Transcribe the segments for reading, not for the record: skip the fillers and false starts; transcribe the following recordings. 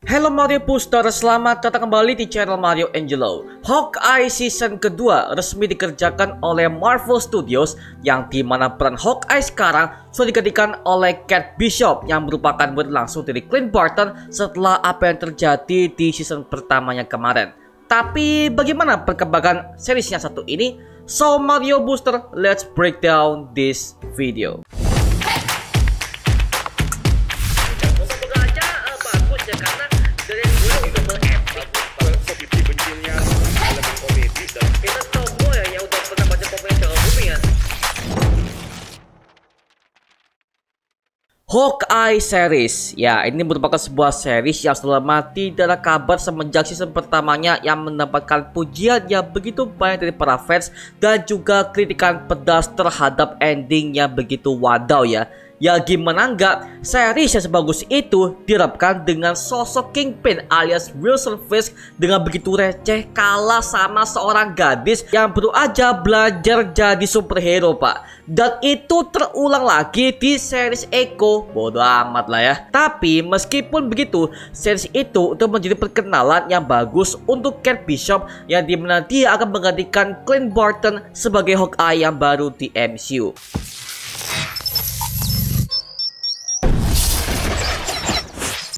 Halo Mario Booster, selamat datang kembali di channel Mario Angelo. Hawkeye season kedua resmi dikerjakan oleh Marvel Studios, yang dimana peran Hawkeye sekarang sudah digantikan oleh Kate Bishop yang merupakan murid langsung dari Clint Barton setelah apa yang terjadi di season pertamanya kemarin. Tapi bagaimana perkembangan seriesnya satu ini? So Mario Booster, let's break down this video. Hawkeye series, ya ini merupakan sebuah series yang sudah mati dari kabar semenjak season pertamanya yang mendapatkan pujian yang begitu banyak dari para fans dan juga kritikan pedas terhadap ending yang begitu wadaw ya. Ya gimana enggak, series yang sebagus itu dirapkan dengan sosok Kingpin alias Wilson Fisk dengan begitu receh kalah sama seorang gadis yang baru aja belajar jadi superhero pak. Dan itu terulang lagi di series Echo, bodoh amat lah ya. Tapi meskipun begitu, series itu untuk menjadi perkenalan yang bagus untuk Kate Bishop yang dimana dia akan menggantikan Clint Barton sebagai Hawkeye yang baru di MCU.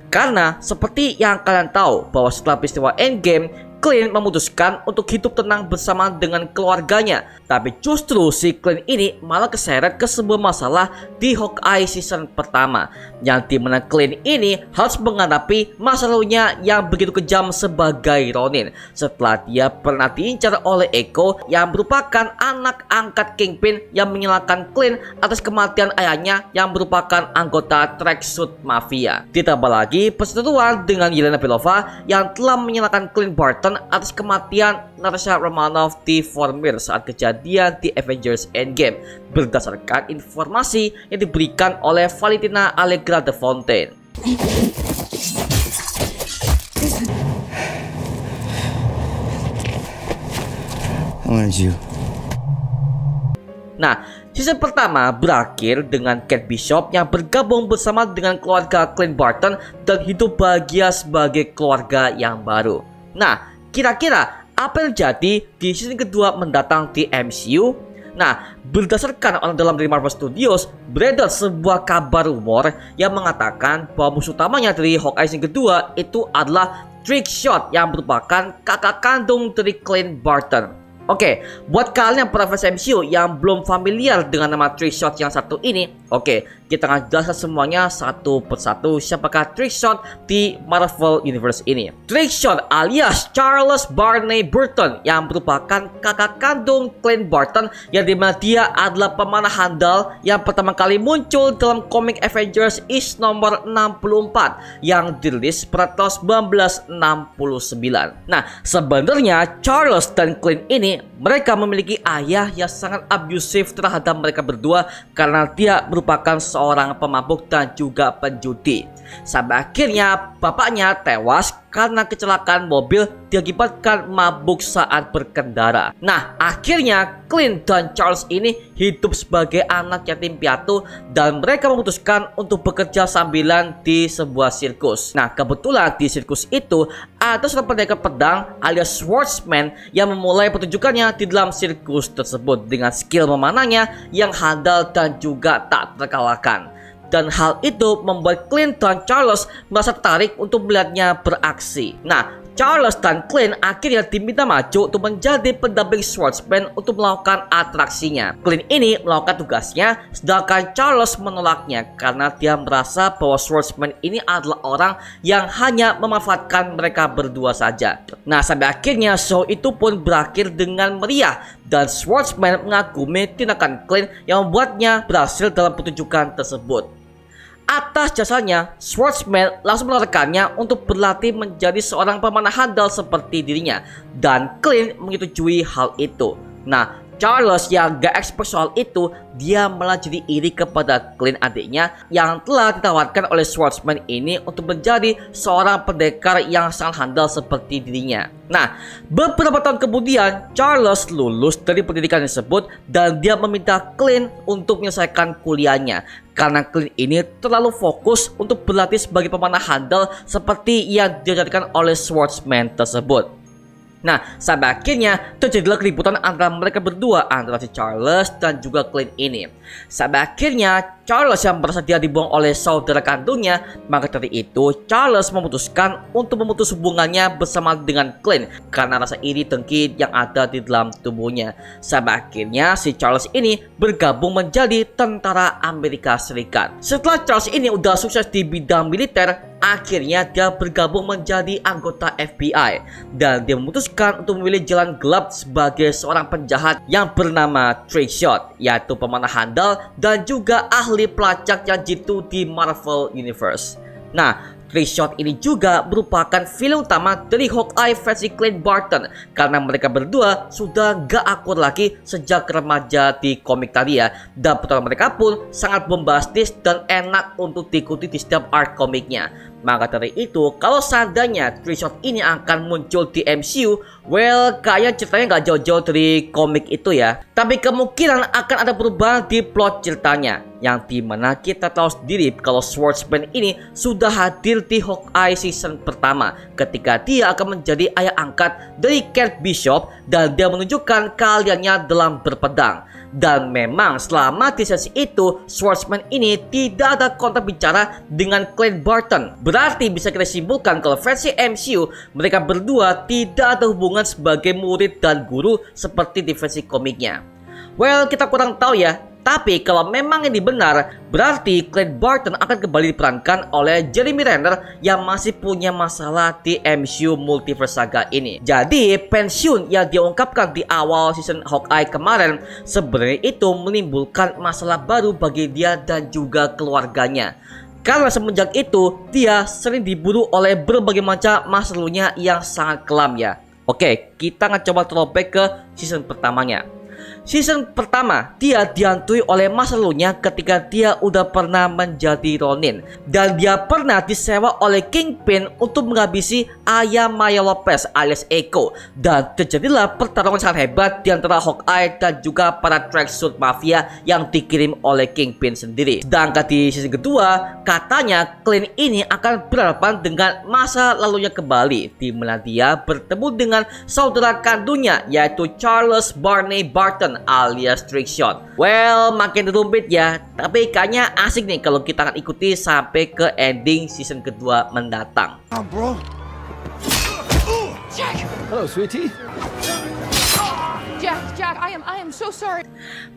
Karena seperti yang kalian tahu bahwa setelah peristiwa Endgame, Clint memutuskan untuk hidup tenang bersama dengan keluarganya. Tapi justru si Clint ini malah keseret ke sebuah masalah di Hawkeye season pertama, yang dimana Clint ini harus menghadapi masalahnya yang begitu kejam sebagai Ronin setelah dia pernah diincar oleh Echo yang merupakan anak angkat Kingpin yang menyalahkan Clint atas kematian ayahnya yang merupakan anggota Tracksuit Mafia. Ditambah lagi perseteruan dengan Yelena Belova yang telah menyalahkan Clint Barton atas kematian Natasha Romanoff di Vormir saat kejadian di Avengers Endgame berdasarkan informasi yang diberikan oleh Valentina Allegra de Fontaine. Nah, season pertama berakhir dengan Kate Bishop yang bergabung bersama dengan keluarga Clint Barton dan hidup bahagia sebagai keluarga yang baru. Nah, kira-kira apa yang terjadi di season kedua mendatang di MCU? Nah, berdasarkan orang dalam dari Marvel Studios, beredar sebuah kabar rumor yang mengatakan bahwa musuh utamanya dari Hawkeye season kedua itu adalah Trickshot yang merupakan kakak kandung dari Clint Barton. Oke, buat kalian yang pernah fans MCU yang belum familiar dengan nama Trickshot yang satu ini, oke, kita akan jelaskan semuanya satu persatu siapakah Trickshot di Marvel Universe ini. Trickshot alias Charles Barney Burton yang merupakan kakak kandung Clint Barton yang dimana dia adalah pemanah handal yang pertama kali muncul dalam komik Avengers Is nomor 64 yang dirilis pada tahun 1969. Nah, sebenarnya Charles dan Clint ini mereka memiliki ayah yang sangat abusive terhadap mereka berdua karena dia merupakan seorang pemabuk dan juga penjudi. Sampai akhirnya bapaknya tewas karena kecelakaan mobil diakibatkan mabuk saat berkendara. Nah, akhirnya Clint dan Charles ini hidup sebagai anak yatim piatu dan mereka memutuskan untuk bekerja sambilan di sebuah sirkus. Nah, kebetulan di sirkus itu ada seorang pendekar pedang alias swordsman yang memulai pertunjukannya di dalam sirkus tersebut dengan skill memanahnya yang handal dan juga tak terkalahkan. Dan hal itu membuat Clint dan Charles merasa tertarik untuk melihatnya beraksi. Nah, Charles dan Clint akhirnya diminta maju untuk menjadi pendamping swordsman untuk melakukan atraksinya. Clint ini melakukan tugasnya, sedangkan Charles menolaknya karena dia merasa bahwa swordsman ini adalah orang yang hanya memanfaatkan mereka berdua saja. Nah, sampai akhirnya show itu pun berakhir dengan meriah dan swordsman mengagumi tindakan Clint yang membuatnya berhasil dalam pertunjukan tersebut. Atas jasanya, swordsman langsung menawarkannya untuk berlatih menjadi seorang pemanah handal seperti dirinya, dan Clint menyetujui hal itu. Nah, Charles yang gak expert soal itu, dia malah jadi iri kepada Clint adiknya yang telah ditawarkan oleh Schwartzman ini untuk menjadi seorang pendekar yang sangat handal seperti dirinya. Nah, beberapa tahun kemudian Charles lulus dari pendidikan tersebut dan dia meminta Clint untuk menyelesaikan kuliahnya karena Clint ini terlalu fokus untuk berlatih sebagai pemanah handal seperti yang diajarkan oleh Schwartzman tersebut. Nah, sampai akhirnya terjadilah keributan antara mereka berdua, antara si Charles dan juga Clint ini. Sampai akhirnya Charles yang merasa dia dibuang oleh saudara kandungnya, maka dari itu Charles memutuskan untuk memutus hubungannya bersama dengan Clint karena rasa iri dengki yang ada di dalam tubuhnya. Sampai akhirnya si Charles ini bergabung menjadi tentara Amerika Serikat. Setelah Charles ini udah sukses di bidang militer, akhirnya dia bergabung menjadi anggota FBI dan dia memutuskan untuk memilih jalan gelap sebagai seorang penjahat yang bernama Trickshot, yaitu pemanah handal dan juga ahli pelacak yang jitu di Marvel Universe. Nah, Trickshot ini juga merupakan film utama dari Hawkeye versi Clint Barton karena mereka berdua sudah gak akur lagi sejak remaja di komik tadi ya, dan pertarungan mereka pun sangat bombastis dan enak untuk diikuti di setiap art komiknya. Maka dari itu, kalau seandainya Trickshot ini akan muncul di MCU, well, kayaknya ceritanya nggak jauh-jauh dari komik itu ya. Tapi kemungkinan akan ada perubahan di plot ceritanya, yang dimana kita tahu sendiri kalau Schwartzman ini sudah hadir di Hawkeye season pertama ketika dia akan menjadi ayah angkat dari Kate Bishop dan dia menunjukkan keahliannya dalam berpedang. Dan memang selama di sesi itu Schwartzman ini tidak ada kontak bicara dengan Clint Barton. Berarti bisa kita simpulkan kalau versi MCU mereka berdua tidak ada hubungan sebagai murid dan guru seperti di versi komiknya. Well, kita kurang tahu ya. Tapi kalau memang ini benar, berarti Clint Barton akan kembali diperankan oleh Jeremy Renner yang masih punya masalah di MCU Multiverse Saga ini. Jadi pensiun yang diungkapkan di awal season Hawkeye kemarin sebenarnya itu menimbulkan masalah baru bagi dia dan juga keluarganya. Karena semenjak itu dia sering diburu oleh berbagai macam masa lalunya yang sangat kelam ya. Oke, kita akan coba throwback ke season pertamanya. Season pertama, dia dihantui oleh masa lalunya ketika dia udah pernah menjadi Ronin. Dan dia pernah disewa oleh Kingpin untuk menghabisi Aya Maya Lopez alias Echo. Dan terjadilah pertarungan sangat hebat di antara Hawkeye dan juga para tracksuit mafia yang dikirim oleh Kingpin sendiri. Sedangkan di season kedua, katanya Clint ini akan berhadapan dengan masa lalunya kembali, di mana dia bertemu dengan saudara kandungnya yaitu Charles Barney Barton alias Trickshot. Well, makin rumit ya, tapi kayaknya asik nih kalau kita akan ikuti sampai ke ending season kedua mendatang. Oh, bro. Jack. Hello, sweetie. Jack, I am so sorry.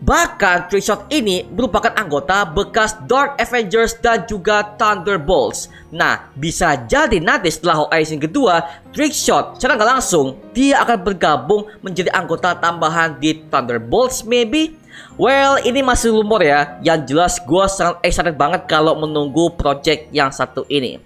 Bahkan Trickshot ini merupakan anggota bekas Dark Avengers dan juga Thunderbolts. Nah, bisa jadi nanti setelah Hawkeye season kedua, Trickshot secara nggak langsung dia akan bergabung menjadi anggota tambahan di Thunderbolts maybe. Well, ini masih rumor ya. Yang jelas gue sangat excited banget kalau menunggu project yang satu ini.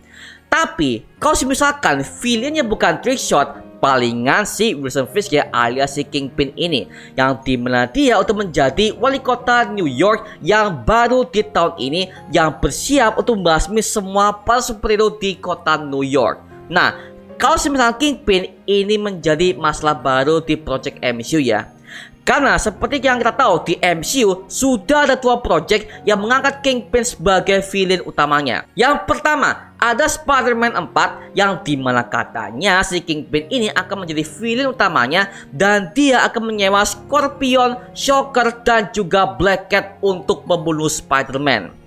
Tapi kalau misalkan villainnya bukan Trickshot, palingan si Wilson Fisk ya alias si Kingpin ini, yang dimana dia untuk menjadi wali kota New York yang baru di tahun ini, yang bersiap untuk membasmi semua para superhero di kota New York. Nah, kalau misalkan Kingpin ini menjadi masalah baru di project MCU ya. Karena seperti yang kita tahu di MCU sudah ada 2 project yang mengangkat Kingpin sebagai villain utamanya. Yang pertama ada Spider-Man 4 yang dimana katanya si Kingpin ini akan menjadi villain utamanya dan dia akan menyewa Scorpion, Shocker dan juga Black Cat untuk membunuh Spider-Man.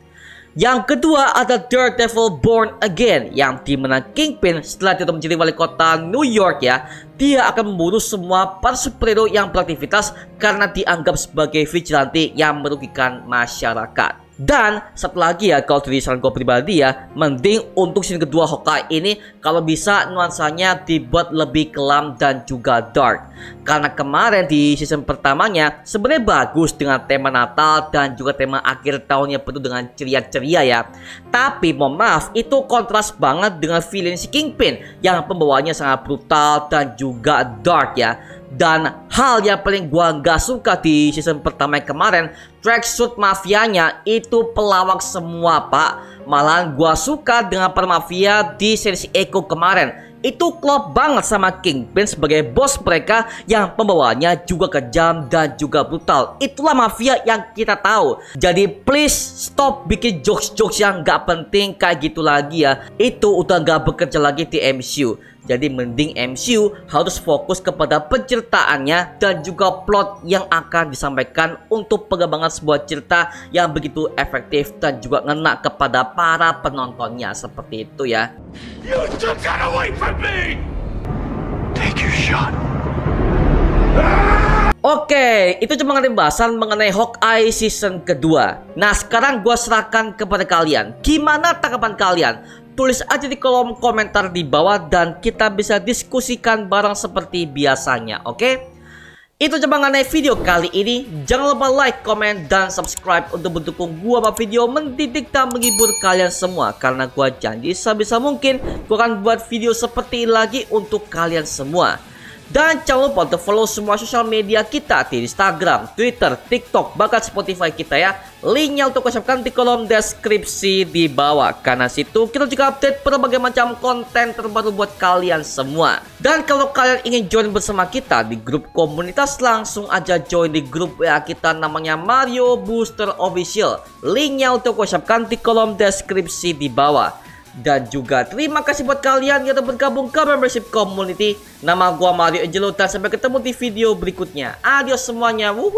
Yang kedua ada Daredevil Born Again yang dimana Kingpin setelah dia menjadi wali kota New York ya, dia akan membunuh semua para superhero yang beraktivitas karena dianggap sebagai vigilante yang merugikan masyarakat. Dan satu lagi ya, kalau dari saran gue pribadi ya, mending untuk scene kedua Hawkeye ini kalau bisa nuansanya dibuat lebih kelam dan juga dark. Karena kemarin di season pertamanya sebenarnya bagus dengan tema Natal dan juga tema akhir tahunnya penuh dengan ceria-ceria ya. Tapi mohon maaf, itu kontras banget dengan villain si Kingpin yang pembawaannya sangat brutal dan juga dark ya. Dan hal yang paling gua nggak suka di season pertama yang kemarin, tracksuit mafianya itu pelawak semua pak. Malahan gua suka dengan para mafia di series Echo kemarin. Itu klop banget sama Kingpin sebagai bos mereka yang pembawaannya juga kejam dan juga brutal. Itulah mafia yang kita tahu. Jadi please stop bikin jokes-jokes yang gak penting kayak gitu lagi ya. Itu udah gak bekerja lagi di MCU. Jadi mending MCU harus fokus kepada penceritaannya dan juga plot yang akan disampaikan untuk pengembangan sebuah cerita yang begitu efektif dan juga ngena kepada para penontonnya, seperti itu ya. You took that away from me! Take your shot. Oke, itu cuma bahasan mengenai Hawkeye season kedua. Nah, sekarang gue serahkan kepada kalian. Gimana tanggapan kalian? Tulis aja di kolom komentar di bawah dan kita bisa diskusikan bareng seperti biasanya, oke? Itu cuma mengenai video kali ini. Jangan lupa like, komen, dan subscribe untuk mendukung gua sama video mendidik dan menghibur kalian semua. Karena gua janji sebisa mungkin gua akan buat video seperti ini lagi untuk kalian semua. Dan jangan lupa untuk follow semua sosial media kita di Instagram, Twitter, TikTok, bahkan Spotify kita ya. Linknya untuk siapkan di kolom deskripsi di bawah. Karena situ kita juga update berbagai macam konten terbaru buat kalian semua. Dan kalau kalian ingin join bersama kita di grup komunitas, langsung aja join di grup WA kita namanya Mario Booster Official. Linknya untuk siapkan di kolom deskripsi di bawah. Dan juga terima kasih buat kalian yang telah bergabung ke membership community. Nama gua Mario Angelo dan sampai ketemu di video berikutnya. Adios semuanya. Wuhuu.